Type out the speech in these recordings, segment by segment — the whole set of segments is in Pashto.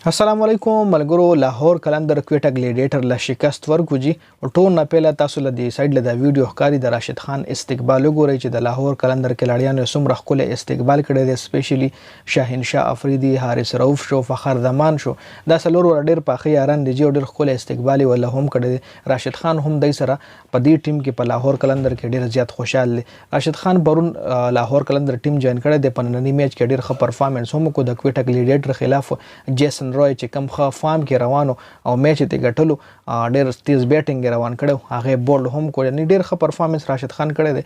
السلام علیکم ملګرو. لاهور قلندر کویټه ګلیډیټر له شکست ورکوجي ټول نه پیله تاسو له دې سایډ له دا ویډیو ښکاری د راشد خان استقبال وګورئ چې د لاهور قلندر کلاړیانو څومره ښکلی استقبال کړی دی. سپیشلی شاهین شاه افریدي، حارث رؤف شو، فخر زمان شو، دا څلور ور ډېر پاخه یاران دي چې ډېر ښکلی استقبال یې ولا هم کړی دی. راشد خان هم دای سره په دې ټیم کې په لاهور قلندر کې ډېر زیات خوشحال دی. راشد خان پرون لاهور قلندر ټیم جوین کړی دی. په ننني میچ کې ډېر ښه پرفارمنس هم وکړو د کویټه ګلیډیټر خلاف. جیسن روی چې کوم ښه فارم کې روانو او میچ ته ګټلو، ډېر تیز بیټینګ روان کړو، هغه بولډ هم کړ، یعنی ډېر ښه پرفارمنس راشد خان کړی دی.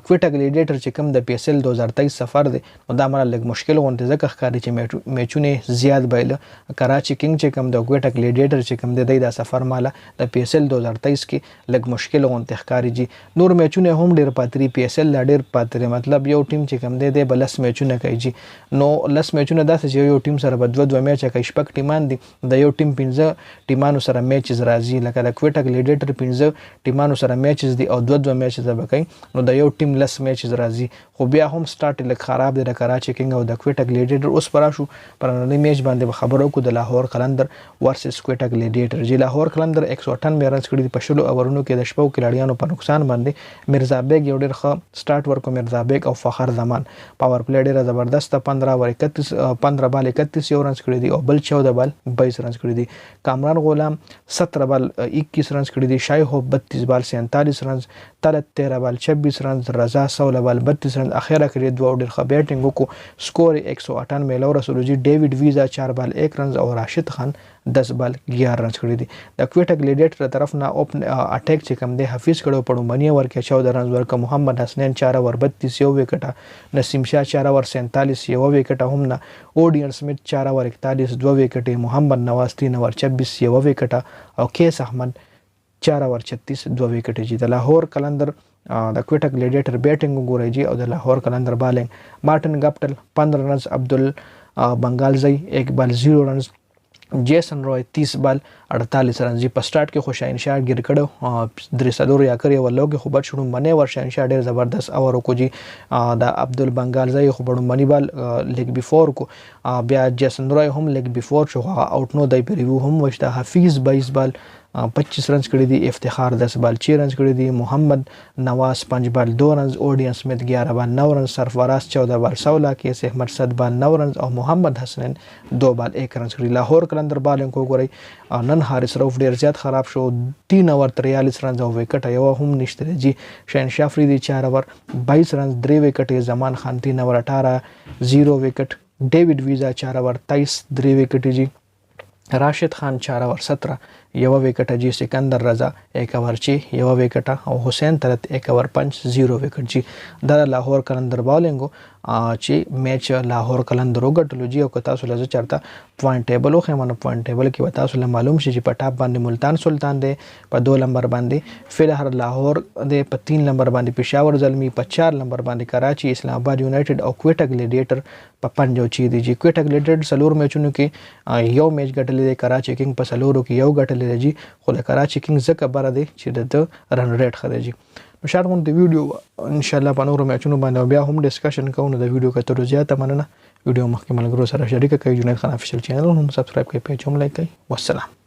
کویټه ګلیډیټر چې کوم د پی ایس ال 2023 سفر دی نو دا مله لږ مشکل غونډه ځکه ښکاري چې میچونه زیات بایله. کراچي کینګ چې کوم د کویټه ګلیډیټر چې کوم دی د سفر مالا د پی ایس ال 2023 کې لږ مشکل غونډه ښکاري. جی نور میچونه هم ډېر پاتري، پی ایس ال ډېر پاتري، مطلب یو ټیم چې کوم دی بلس میچونه کوي. جی نو لس میچونه داسې چې یو ټیم سره به دوه میچ کوي، شپږ ټیمان دي، د یو ټیم 15 ټیمانو سره میچز راځي، لکه د کویټه ګلیډیټر 15 ټیمانو سره میچز دي او دوه میچز به کوي، نو د یو ټیم لس میچز راځي. خو بیا هم سٹارټ لږ خراب دی د کراچي کینګ او د کویټه ګلیډیټر. اوس پر شو پر نړۍ میچ باندې خبرو کو د لاهور قلندر ورسس کویټه ګلیډیټر. جی لاهور قلندر 198 رنز کړي په شلو اورونو کې د شپو کلاړیانو په نقصان باندې. مرزا بیگ یو ډېر ښه سٹارټ ورکو، مرزا بیگ او فخر زمان پاور پلی ډېر زبردست، 15 بال 31 یو رنز کړي دي او بل 14 بال 22 رنز کړي دي. کامران غلام 17 بال 21 رنز کړي دي، شای هو 32 بال 47 رنز، طلعت 13 بال 26 رنز، رضا 16 بال 32 رنز. اخیره کې دوه ډېر ښه بیټینګ وکړو، سکور 198 لو رسولو. جی ډیوډ ویزا 4 بال 1 رنز او راشد خان 10 بال 11 رنز کړي دي. د کویټه ګلیډیټر طرف نه اوپن اٹیک چې کوم دی حفیظ کړو پړو منی ورکه 14 رنز ورکه، محمد حسنین 4 ور 32 یو وکټه، نسیم شاه 4 ور 47 یو وکټه هم نه، اودین سمیت 4 ور 41 2 وکټه، محمد نواز 3 ور 26 یو وکټه او کیس احمد 4 ور 36 2 وکټه. جی د لاهور قلندر د کویټه ګلیډیټر بیټینګ وګورئ. جی او د لاهور قلندر بالینګ مارټن ګپټل 15 رنز، عبدل بنگالزی 1 بال 0 رنز، جیسن روی 30 بال 48 رنز. په سٹارټ کې خوشاین شاه ګیر کړو، درې صدور یا کړی ولوګي خو بچ شړو منی ور شاین شاه ډېر زبردست اور کو. جی د عبدل بنگالزی خو بړو منی بال لیګ بیفور کو، بیا جیسن روی هم لیګ بیفور شو اوټ نو دای پریویو هم وشته. حفیظ 22 بال 25 رنز کړی دي، افتخار 10 بال 6 رنز کړی دي، محمد نواز 5 بال 2 رنز، اودین سمیت 11 بال 9 رنز، سرفراز 14 بال 16، کیس احمد 7 بال 9 رنز او محمد حسنین 2 بال 1 رنز کړی. لاهور قلندر بالینګ وګورئ. نن حارث رؤف ډیر زیات خراب شو، 3 اور 43 رنز او وکټ یو هم نشته. جی شاهین شاه افریدي 4 اور 22 رنز 3 وکټ، زمان خان 3 اور 18 0 وکټ، ډیوډ ویزا 4 اور 23 3 وکټ. جی راشد خان 4 اور 17 یو وکټه. جی سکندر رضا 1 اور 6 یو وکټه او حسین طلعت 1 اور 5 0 وکټ. جی دا لاهور قلندر بالینګ چې میچ لاهور قلندر وګټلو. جی او که تاسو لږ چرته پوینټ ټیبل خو مانو پوینټ ټیبل کې وتا تاسو معلوم شي چې په ټاپ باندې ملتان سلطان دی، په 2 نمبر باندې فلهر لاهور دی، په 3 نمبر باندې پېښور زلمی، په 4 نمبر باندې کراچي اسلام آباد یونایټډ او کویټه ګلیډیټر په 5 چي دي. جی کویټه ګلیډیټر سلور میچونو کې یو میچ ګټلې دی، کراچي کینګ په سلورو کې یو ګټلې دی. جی خو د کراچي کینګ زکه بره دی چې د رن ریټ خره. جی نو شاید غون د ویډیو ان شاء الله په نورو میچونو باندې بیا هم ډسکشن کوو. نو د ویډیو کتلو زیاته مننه. ویډیو مخکې ملګرو سره شریک کړئ، جنید خان افیشل چینل هم سبسکرایب کړئ، پیج هم لایک کړئ. والسلام.